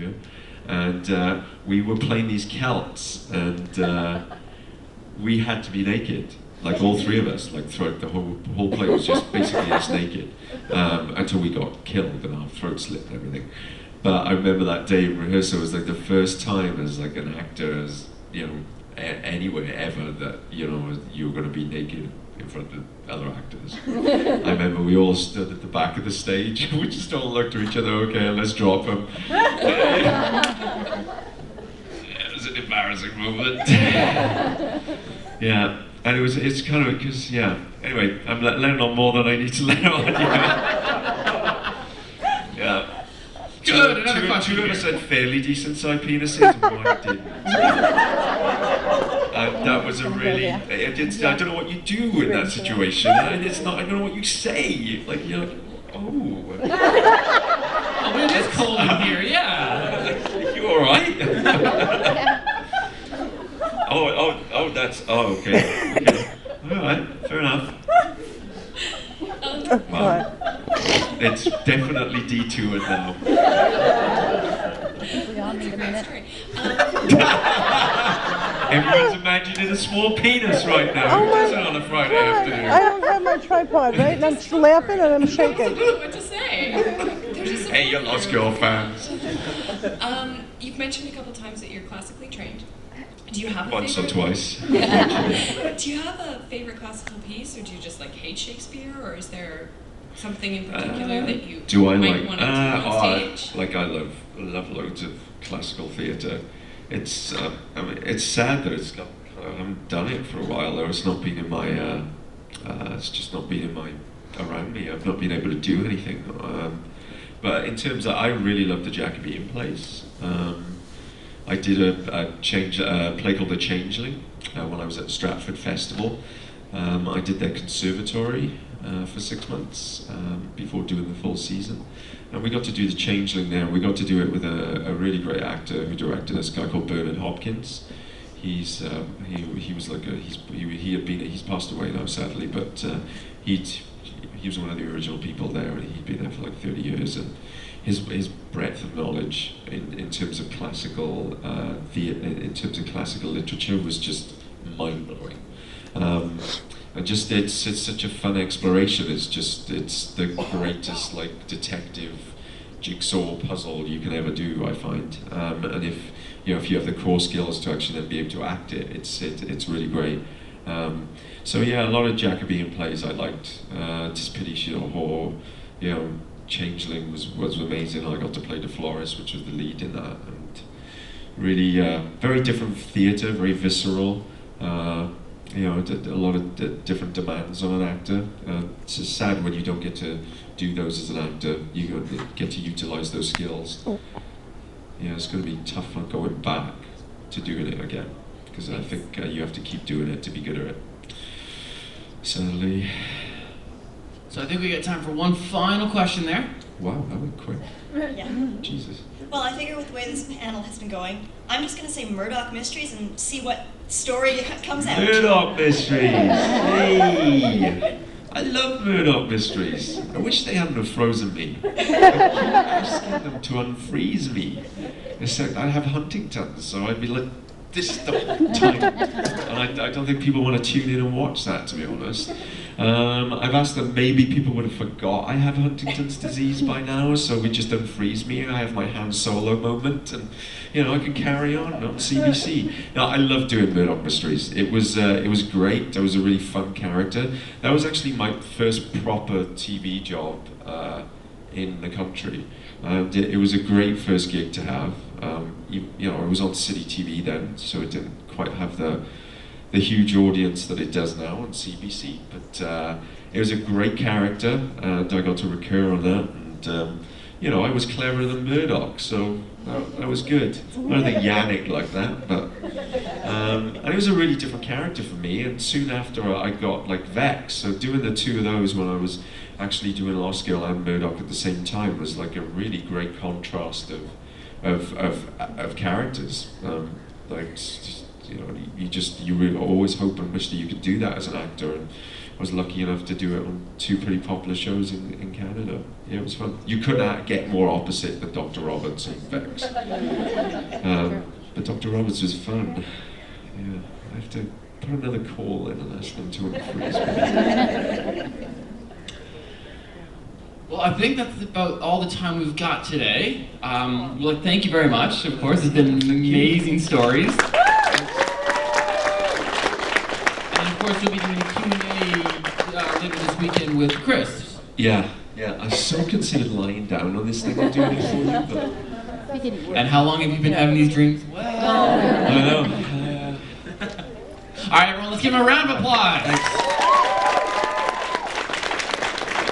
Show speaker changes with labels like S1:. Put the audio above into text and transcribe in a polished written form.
S1: behaviour, and we were playing these Celts, and we had to be naked, like all three of us, like throughout the whole play was just basically us naked, until we got killed and our throats slit and everything. But I remember that day in rehearsal was like the first time as like an actor, as you know, anywhere ever, that you know you were going to be naked in front of other actors. I remember we all stood at the back of the stage. We just all looked at each other. Okay, let's drop him. It was an embarrassing moment. Yeah, and it's kind of because Anyway, I'm letting on more than I need to let on. Yeah.
S2: Good, another question.
S1: Two of us had fairly decent sized penises, and one didn't. And that was a really, I don't know what you do in that situation, and it's not, I don't know what you say. Like, you're like, oh.
S2: Oh, it is cold in here, yeah.
S1: You alright? Okay. Alright, fair enough. Well, it's definitely detoured now.
S3: We all need a minute.
S1: Everyone's imagining a small penis right now.
S4: Oh
S1: Who
S4: my
S1: does it on a Friday afternoon?
S4: I don't have my tripod, right? And I'm laughing and I'm
S5: I
S4: shaking.
S5: don't know what to say. There's just
S1: Hey, you Lost Girl fans.
S5: You've mentioned a couple times that you're classically trained. Do you have a
S1: Once or
S5: favorite?
S1: twice.
S5: Do you have a favorite classical piece, or do you just like hate Shakespeare, or is there something in particular that you
S1: Do I
S5: might
S1: like?
S5: want to do on stage?
S1: I love loads of classical theatre. It's I mean, it's sad that I haven't done it for a while. Though it's not been in my it's just not been in my around me. I've not been able to do anything. But in terms of, I really love the Jacobean plays. I did a play called The Changeling when I was at Stratford Festival. I did their conservatory for 6 months before doing the full season. And we got to do The Changeling there. We got to do it with a really great actor who directed this, guy called Bernard Hopkins. He was like he's passed away now sadly, but he was one of the original people there, and he'd been there for like 30 years, and his breadth of knowledge in terms of classical in terms of classical literature was just mind blowing. And just it's such a fun exploration. It's the greatest like detective jigsaw puzzle you can ever do, I find. And if you have the core skills to actually then be able to act it, it's really great. So yeah, a lot of Jacobean plays I liked. Just pity or Changeling was amazing. I got to play De Flores, which was the lead in that, and really very different theatre, very visceral. A lot of different demands on an actor. It's just sad when you don't get to do those as an actor. You don't get to utilise those skills. Yeah, it's going to be tough on going back to doing it again, because I think you have to keep doing it to be good at it. Sadly.
S2: So I think we got time for one final question there.
S1: Wow, that went quick.
S6: Yeah.
S1: Jesus.
S6: Well, I figure with the way this panel has been going, I'm just going to say Murdoch Mysteries and see what story comes out.
S1: Murdoch Mysteries! Hey! I love Murdoch Mysteries. I wish they hadn't have frozen me. I keep asking them to unfreeze me. It's like I have Huntington's, so I'd be like this the whole time. And I don't think people want to tune in and watch that, to be honest. I've asked them, maybe people would have forgot I have Huntington's disease by now, so we just unfreeze me and I have my Han Solo moment, and I can carry on CBC. Now, I love doing Murdoch Mysteries. It was great. That was a really fun character. That was actually my first proper TV job in the country. And it was a great first gig to have. It was on City TV then, so it didn't quite have the huge audience that it does now on CBC. But it was a great character, and I got to recur on that. And I was cleverer than Murdoch, so that was good. I don't think Yannick liked that, but and it was a really different character for me. And soon after, I got like Vex. So doing the two of those when I was actually doing Lost Girl and Murdoch at the same time was like a really great contrast of characters. you know, you really always hope and wish that you could do that as an actor. And I was lucky enough to do it on 2 pretty popular shows in Canada. Yeah, it was fun. You couldn't get more opposite than Dr. Roberts and Vex. But Dr. Roberts was fun. Yeah, I have to put another call in and ask them to increase.
S2: Well, I think that's about all the time we've got today. Well, thank you very much. Of course, it's been amazing stories. And of course, you'll be doing a Q&A later this weekend with Chris.
S1: Yeah. I so considered lying down on this thing and doing it for you, but...
S2: And how long have you been having these dreams? Well...
S1: I know.
S2: All right, everyone, let's give him a round of applause.